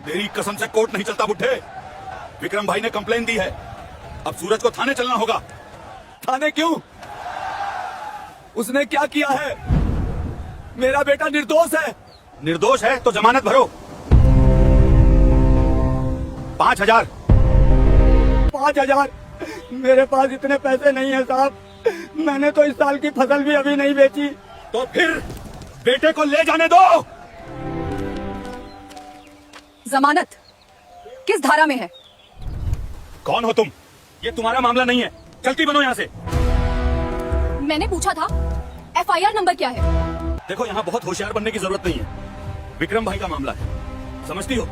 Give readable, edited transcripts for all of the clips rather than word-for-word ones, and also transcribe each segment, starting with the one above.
तेरी कसम से कोर्ट नहीं चलता बुड्ढे। विक्रम भाई ने कंप्लेन दी है, अब सूरज को थाने चलना होगा। थाने क्यों? उसने क्या किया है? मेरा बेटा निर्दोष है। निर्दोष है तो जमानत भरो। 5,000। 5,000? मेरे पास इतने पैसे नहीं है साहब। मैंने तो इस साल की फसल भी अभी नहीं बेची। तो फिर बेटे को ले जाने दो। जमानत किस धारा में है? कौन हो तुम? ये तुम्हारा मामला नहीं है, चलती बनो यहाँ से। मैंने पूछा था FIR नंबर क्या है? देखो, यहाँ बहुत होशियार बनने की जरूरत नहीं है। विक्रम भाई का मामला है, समझती हो?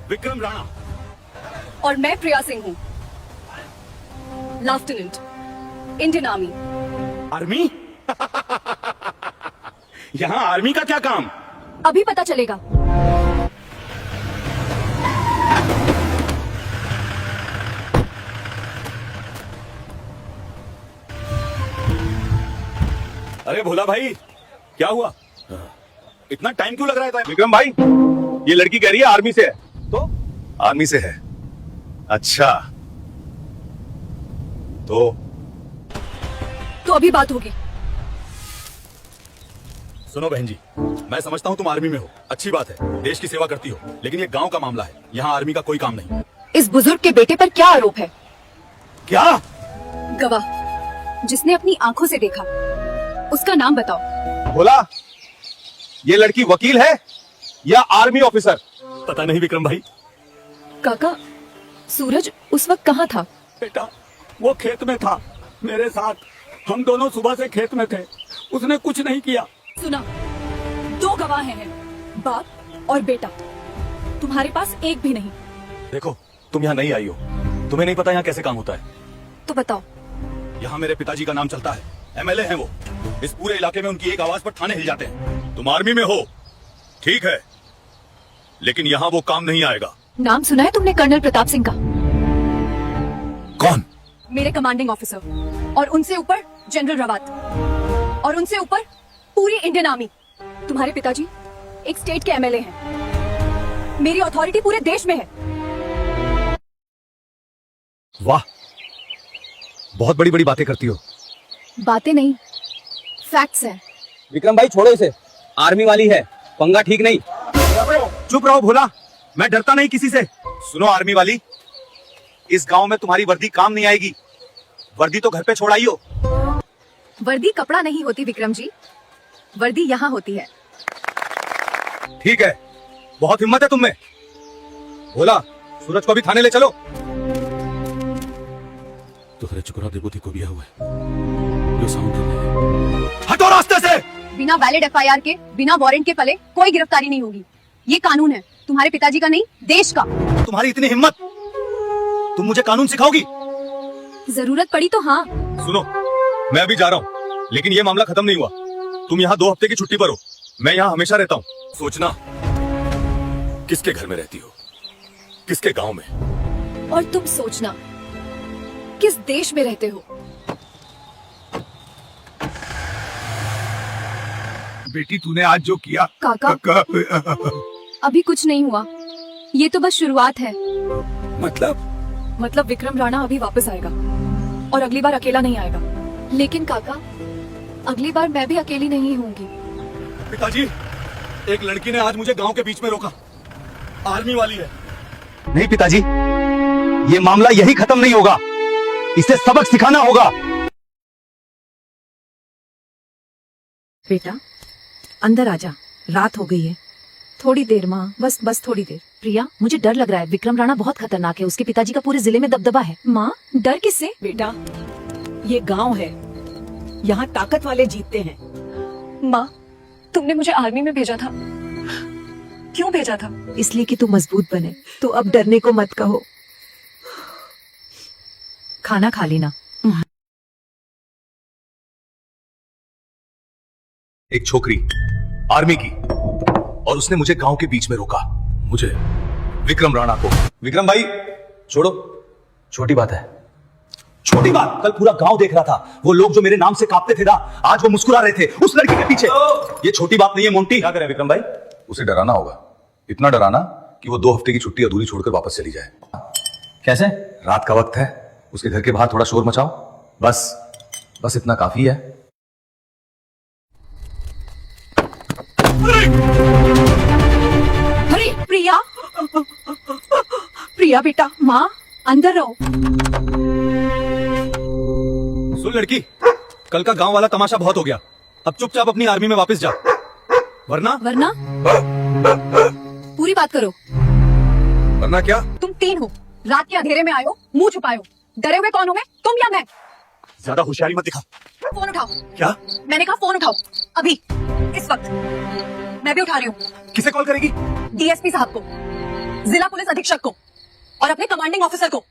विक्रम राणा। और मैं प्रिया सिंह हूँ, लेफ्टिनेंट, इंडियन आर्मी। आर्मी? यहाँ आर्मी का क्या काम? अभी पता चलेगा। अरे भोला भाई, क्या हुआ? इतना टाइम क्यों लग रहा है? विक्रम भाई, ये लड़की कह रही है आर्मी से है। तो आर्मी से है? अच्छा, तो अभी बात होगी। सुनो बहन जी, मैं समझता हूँ तुम आर्मी में हो, अच्छी बात है, देश की सेवा करती हो, लेकिन ये गांव का मामला है, यहाँ आर्मी का कोई काम नहीं। इस बुजुर्ग के बेटे पर क्या आरोप है? क्या? गवाह जिसने अपनी आंखों से देखा, उसका नाम बताओ। बोला, ये लड़की वकील है या आर्मी ऑफिसर? पता नहीं विक्रम भाई। काका, सूरज उस वक्त कहाँ था? बेटा, वो खेत में था मेरे साथ। हम दोनों सुबह से खेत में थे। उसने कुछ नहीं किया। सुना, 2 गवाह हैं, बाप और बेटा। तुम्हारे पास एक भी नहीं। देखो, तुम यहाँ नहीं आई हो, तुम्हें नहीं पता यहाँ कैसे काम होता है। तो बताओ। यहाँ मेरे पिताजी का नाम चलता है, MLA हैं वो। इस पूरे इलाके में उनकी एक आवाज पर थाने हिल जाते हैं। तुम आर्मी में हो, ठीक है, लेकिन यहाँ वो काम नहीं आएगा। नाम सुना है तुमने कर्नल प्रताप सिंह का? कौन? मेरे कमांडिंग ऑफिसर, और उनसे ऊपर जनरल रवात, और उनसे ऊपर पूरी इंडियन आर्मी। तुम्हारे पिताजी एक स्टेट के MLA हैं। मेरी अथॉरिटी पूरे देश में है। वाह, बहुत बड़ी बड़ी बातें करती हो। बातें नहीं, फैक्ट्स हैं। विक्रम भाई छोड़ो इसे, आर्मी वाली है, पंगा ठीक नहीं। चुप रहो भोला, मैं डरता नहीं किसी से। सुनो आर्मी वाली, इस गांव में तुम्हारी वर्दी काम नहीं आएगी। वर्दी तो घर पे छोड़ आई हो। वर्दी कपड़ा नहीं होती विक्रम जी, वर्दी यहाँ होती है। ठीक है, बहुत हिम्मत है तुम में। भोला, सूरज को भी थाने ले चलो। तो चुकरा देखो थी को भी हुआ है। जो साउंड है। हटो रास्ते से। बिना वैलिड FIR के, बिना वारंट के पले कोई गिरफ्तारी नहीं होगी। ये कानून है, तुम्हारे पिताजी का नहीं, देश का। तुम्हारी इतनी हिम्मत, तुम मुझे कानून सिखाओगी? जरूरत पड़ी तो हाँ। सुनो, मैं अभी जा रहा हूँ, लेकिन ये मामला खत्म नहीं हुआ। तुम यहाँ 2 हफ्ते की छुट्टी पर हो, मैं यहाँ हमेशा रहता हूँ। सोचना किसके घर में रहती हो, किसके गांव में। और तुम सोचना किस देश में रहते हो। बेटी, तूने आज जो किया। काका, अभी कुछ नहीं हुआ, ये तो बस शुरुआत है। मतलब विक्रम राणा अभी वापस आएगा, और अगली बार अकेला नहीं आएगा। लेकिन काका, अगली बार मैं भी अकेली नहीं होंगी। पिताजी, एक लड़की ने आज मुझे गांव के बीच में रोका, आर्मी वाली है। नहीं पिताजी, ये मामला यही खत्म नहीं होगा, इसे सबक सिखाना होगा। बेटा, अंदर आजा, रात हो गई है। थोड़ी देर माँ, बस थोड़ी देर। प्रिया, मुझे डर लग रहा है, विक्रम राणा बहुत खतरनाक है, उसके पिताजी का पूरे जिले में दबदबा है। माँ, डर किससे? बेटा, ये गांव है, यहाँ ताकत वाले जीतते हैं। माँ, तुमने मुझे आर्मी में भेजा था, क्यों भेजा था? इसलिए कि तू मजबूत बने, तो अब डरने को मत कहो। खाना खा लेना। एक छोकरी आर्मी की, और उसने मुझे गांव के बीच में रोका, मुझे, विक्रम राणा को। विक्रम भाई छोड़ो, छोटी बात है। छोटी बात? कल पूरा गांव देख रहा था, वो लोग जो मेरे नाम से कांपते थे ना, आज वो मुस्कुरा रहे थे उस लड़की के पीछे। ये छोटी बात नहीं है मोंटी। क्या करें विक्रम भाई? उसे डराना होगा, इतना डराना कि वो 2 हफ्ते की छुट्टी अधूरी छोड़कर वापस चली जाए। कैसे? रात का वक्त है, उसके घर के बाहर थोड़ा शोर मचाओ, बस इतना काफी है। अरे प्रिया, प्रिया बेटा, माँ अंदर रहो। सुन लड़की, कल का गांव वाला तमाशा बहुत हो गया, अब चुपचाप अपनी आर्मी में वापस जा, वरना पूरी बात करो। वरना क्या? तुम 3 हो, रात के अंधेरे में आए हो, मुंह छुपाए हो, डरे हुए कौन हो, मैं, तुम या मैं? ज्यादा होशियारी मत दिखा। फोन उठाओ। क्या? मैंने कहा फोन उठाओ, अभी, इस वक्त। मैं भी उठा रही हूँ। किसे कॉल करेगी? डीएसपी साहब को, जिला पुलिस अधीक्षक को और अपने कमांडिंग ऑफिसर को।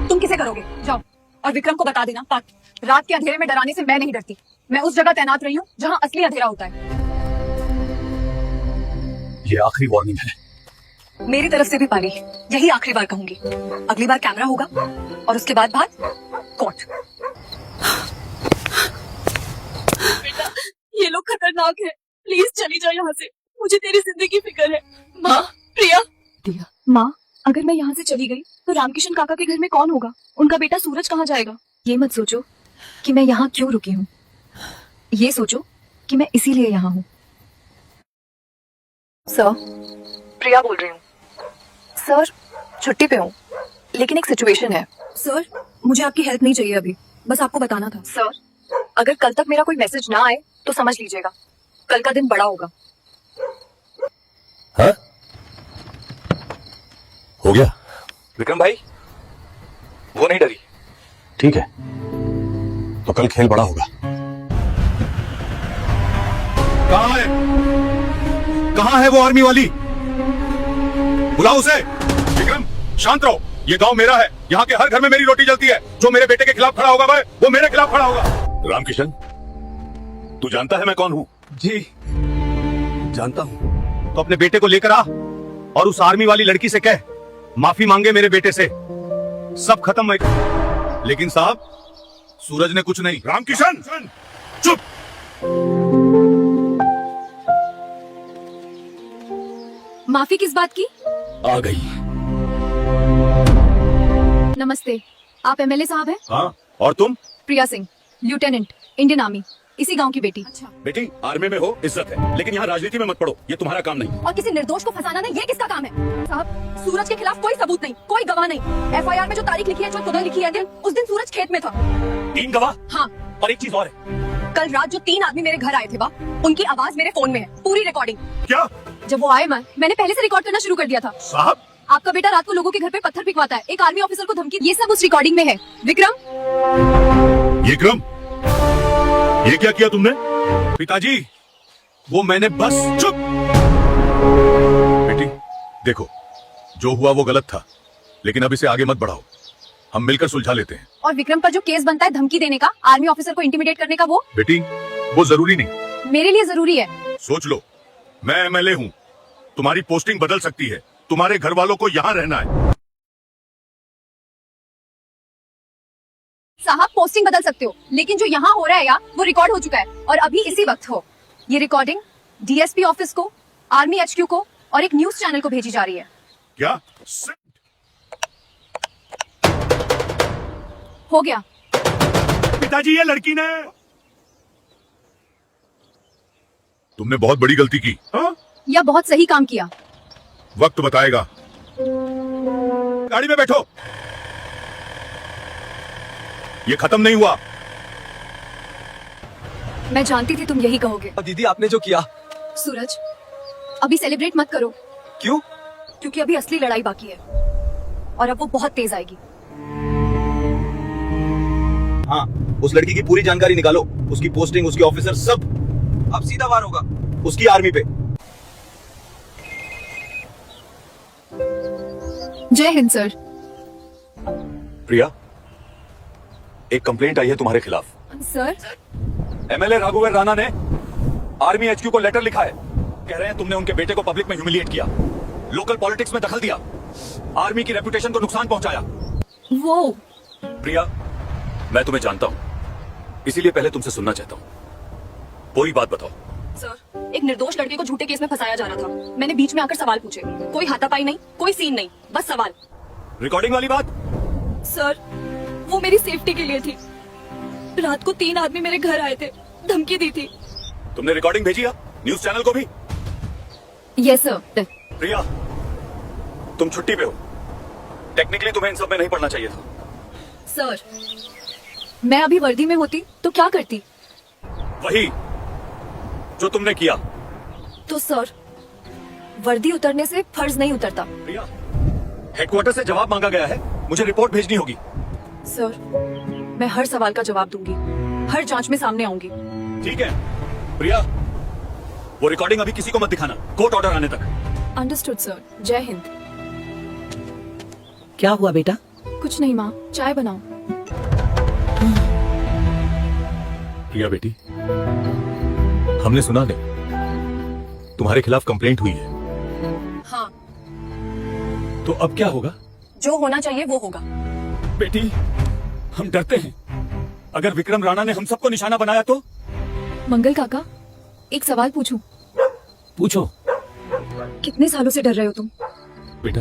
तुम किसे करोगे? जाओ और विक्रम को बता देना, रात के अंधेरे में डराने से मैं नहीं डरती। मैं उस जगह तैनात रही हूँ जहाँ असली अंधेरा होता है। ये आखिरी वार्निंग है। मेरी तरफ से भी पारी, यही आखिरी बार कहूंगी। अगली बार कैमरा होगा और उसके बाद बात कोर्ट। बेटा, ये लोग खतरनाक है, प्लीज चली जाओ यहाँ से, मुझे तेरी जिंदगी फिक्र है। माँ, प्रिया, माँ, अगर मैं यहाँ से चली गई तो रामकिशन काका के घर में कौन होगा? उनका बेटा सूरज कहाँ जाएगा? ये मत सोचो कि मैं यहाँ क्यों रुकी हूँ, ये सोचो कि मैं इसीलिए यहाँ हूँ। सर, प्रिया बोल रही हूँ। सर, छुट्टी पे हूँ, लेकिन एक सिचुएशन है। सर, मुझे आपकी हेल्प नहीं चाहिए अभी, बस आपको बताना था। सर, अगर कल तक मेरा कोई मैसेज ना आए तो समझ लीजिएगा कल का दिन बड़ा होगा। हाँ? हो गया? विक्रम भाई, वो नहीं डरी। ठीक है, तो कल खेल बड़ा होगा। कहाँ है? कहाँ है वो आर्मी वाली? बुलाओ उसे। विक्रम, शांत रहो, ये गांव मेरा है, यहाँ के हर घर में मेरी रोटी जलती है। जो मेरे बेटे के खिलाफ खड़ा होगा वो मेरे खिलाफ खड़ा होगा। रामकिशन, तू जानता है मैं कौन हूँ? जी जानता हूं। तो अपने बेटे को लेकर आ और उस आर्मी वाली लड़की से कह माफी मांगे मेरे बेटे से, सब खत्म है। लेकिन साहब, सूरज ने कुछ नहीं। रामकिशन, चुप। माफी किस बात की? आ गई। नमस्ते, आप एमएलए साहब हैं? हाँ, और तुम? प्रिया सिंह, लेफ्टिनेंट, इंडियन आर्मी, इसी गांव की बेटी। अच्छा। बेटी, आर्मी में हो, इज्जत है, लेकिन यहाँ राजनीति में मत पड़ो, ये तुम्हारा काम नहीं। और किसी निर्दोष को फंसाना ना, ये किसका काम है? साहब, सूरज के खिलाफ कोई सबूत नहीं, कोई गवाह नहीं। एफआईआर में जो तारीख लिखी है, जो खुदा लिखी है, उस दिन सूरज खेत में था। 3 गवाह? हाँ। और एक चीज और है, कल रात जो 3 आदमी मेरे घर आए थे, उनकी आवाज मेरे फोन में है, पूरी रिकॉर्डिंग। क्या? जब वो आए, मैंने पहले से रिकॉर्ड करना शुरू कर दिया था। साहब, आपका बेटा रात को लोगों के घर पे पत्थर फेंकवाता है, एक आर्मी ऑफिसर को धमकी, ये सब उस रिकॉर्डिंग में है। विक्रम, ये क्या किया तुमने? पिताजी, वो मैंने बस। चुप। बेटी, देखो, जो हुआ वो गलत था, लेकिन अब इसे आगे मत बढ़ाओ, हम मिलकर सुलझा लेते हैं। और विक्रम पर जो केस बनता है धमकी देने का, आर्मी ऑफिसर को इंटिमिडेट करने का, वो बेटी, वो जरूरी नहीं। मेरे लिए जरूरी है। सोच लो, मैं एमएलए हूँ, तुम्हारी पोस्टिंग बदल सकती है, तुम्हारे घर वालों को यहाँ रहना है। साहब, पोस्टिंग बदल सकते हो, लेकिन जो यहाँ हो रहा है यार, वो रिकॉर्ड हो चुका है, और अभी इसी वक्त हो। ये रिकॉर्डिंग डीएसपी ऑफिस को, आर्मी एचक्यू को और एक न्यूज चैनल को भेजी जा रही है। क्या? हो गया। पिताजी, ये लड़की ने, तुमने बहुत बड़ी गलती की। हाँ? या बहुत सही काम किया? वक्त बताएगा। गाड़ी में बैठो, ये खत्म नहीं हुआ। मैं जानती थी तुम यही कहोगे। दीदी, आपने जो किया। सूरज, अभी सेलिब्रेट मत करो। क्यों? क्योंकि अभी असली लड़ाई बाकी है, और अब वो बहुत तेज आएगी। हाँ, उस लड़की की पूरी जानकारी निकालो, उसकी पोस्टिंग, उसके ऑफिसर, सब। अब सीधा वार होगा उसकी आर्मी पे। जय हिंद सर। प्रिया, एक कंप्लेंट आई है तुम्हारे खिलाफ। सर, एमएलए राघुवर राणा ने आर्मी एचक्यू को लेटर लिखा है, कह रहे हैं तुमने उनके बेटे को पब्लिक में ह्यूमिलिएट किया, लोकल पॉलिटिक्स में दखल दिया, आर्मी की रेपुटेशन को नुकसान पहुंचाया। वो प्रिया, मैं तुम्हें जानता हूं, इसीलिए पहले तुमसे सुनना चाहता हूं, पूरी बात बताओ। सर, एक निर्दोष लड़के को झूठे केस में फंसाया जा रहा था। मैंने बीच में आकर सवाल पूछे, कोई हाथापाई नहीं, कोई सीन नहीं, बस सवाल। रिकॉर्डिंग वाली बात? सर, वो मेरी सेफ्टी के लिए थी। रात को 3 आदमी मेरे घर आए थे, धमकी दी थी। तुमने रिकॉर्डिंग भेजी है न्यूज चैनल को भी? Yes sir. प्रिया, तुम छुट्टी पे हो, टेक्निकली तुम्हें इन सब में नहीं पढ़ना चाहिए था। सर, मैं अभी वर्दी में होती तो क्या करती? वही जो तुमने किया। तो सर, वर्दी उतरने से फर्ज नहीं उतरता। प्रिया, हेडक्वार्टर से जवाब मांगा गया है, मुझे रिपोर्ट भेजनी होगी। सर, मैं हर सवाल का जवाब दूंगी, हर जांच में सामने आऊंगी। ठीक है प्रिया, वो रिकॉर्डिंग अभी किसी को मत दिखाना, कोर्ट ऑर्डर आने तक। Understood sir. जय हिंद। क्या हुआ बेटा? कुछ नहीं माँ, चाय बनाओ। प्रिया बेटी, हमने सुना है तुम्हारे खिलाफ कंप्लेंट हुई है। हाँ, तो अब क्या होगा? जो होना चाहिए वो होगा। बेटी, हम डरते हैं, अगर विक्रम राणा ने हम सबको निशाना बनाया तो? मंगल काका, एक सवाल पूछूं? पूछो। कितने सालों से डर रहे हो तुम? बेटा,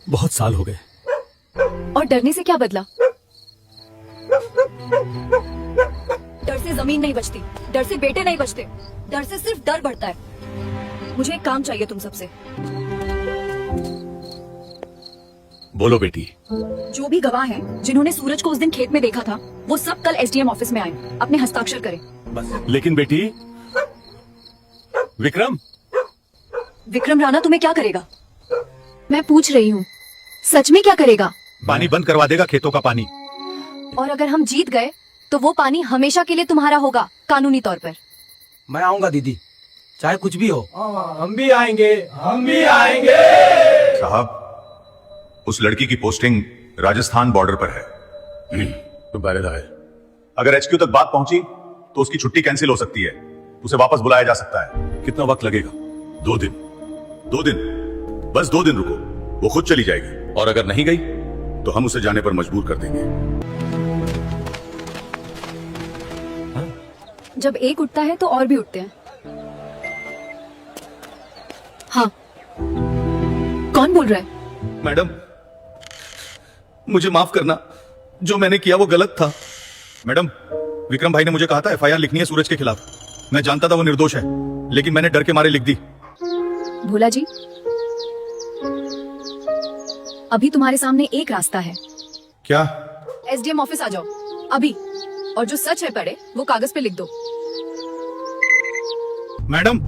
बहुत साल हो गए। और डरने से क्या बदला? डर से जमीन नहीं बचती, डर से बेटे नहीं बचते, डर से सिर्फ डर बढ़ता है। मुझे एक काम चाहिए तुम सबसे। बोलो बेटी। जो भी गवाह हैं, जिन्होंने सूरज को उस दिन खेत में देखा था, वो सब कल एसडीएम ऑफिस में आए, अपने हस्ताक्षर करें। बस। लेकिन बेटी, विक्रम राणा तुम्हें क्या करेगा? मैं पूछ रही हूँ, सच में क्या करेगा? पानी बंद करवा देगा, खेतों का पानी। और अगर हम जीत गए तो वो पानी हमेशा के लिए तुम्हारा होगा, कानूनी तौर पर। मैं आऊंगा दीदी, चाहे कुछ भी हो। हम भी आएंगे, हम भी आएंगे। साहब, उस लड़की की पोस्टिंग राजस्थान बॉर्डर पर है। तो पहरेदार है। अगर एचक्यू तक बात पहुंची तो उसकी छुट्टी कैंसिल हो सकती है, उसे वापस बुलाया जा सकता है। कितना वक्त लगेगा? 2 दिन। 2 दिन, बस 2 दिन रुको, वो खुद चली जाएगी। और अगर नहीं गई तो हम उसे जाने पर मजबूर कर देंगे। जब एक उठता है तो और भी उठते हैं। हाँ, कौन बोल रहा है? मैडम, मुझे माफ करना, जो मैंने किया वो गलत था। मैडम, विक्रम भाई ने मुझे कहा था एफआईआर लिखनी है सूरज के खिलाफ। मैं जानता था वो निर्दोष है, लेकिन मैंने डर के मारे लिख दी। भोला जी, अभी तुम्हारे सामने एक रास्ता है। क्या? एसडीएम ऑफिस आ जाओ अभी, और जो सच है पढ़े वो कागज पे लिख दो। मैडम,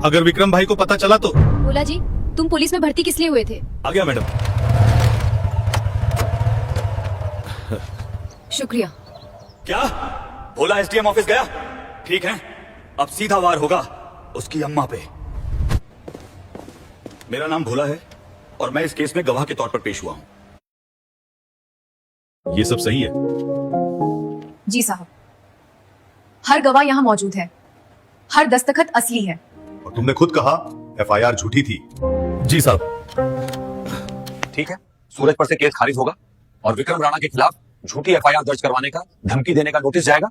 अगर विक्रम भाई को पता चला तो? भोला जी, तुम पुलिस में भर्ती किस लिए हुए थे? आ गया मैडम। शुक्रिया। क्या भोला एसडीएम ऑफिस गया? ठीक है, अब सीधा वार होगा उसकी अम्मा पे। मेरा नाम भोला है और मैं इस केस में गवाह के तौर पर पेश हुआ हूं। ये सब सही है? जी साहब, हर गवाह यहाँ मौजूद है, हर दस्तखत असली है। और तुमने खुद कहा एफआईआर झूठी थी। जी साहब। ठीक है, सूरज पर से केस खारिज होगा और विक्रम राणा के खिलाफ झूठी एफआईआर दर्ज करवाने का, धमकी देने का नोटिस जाएगा।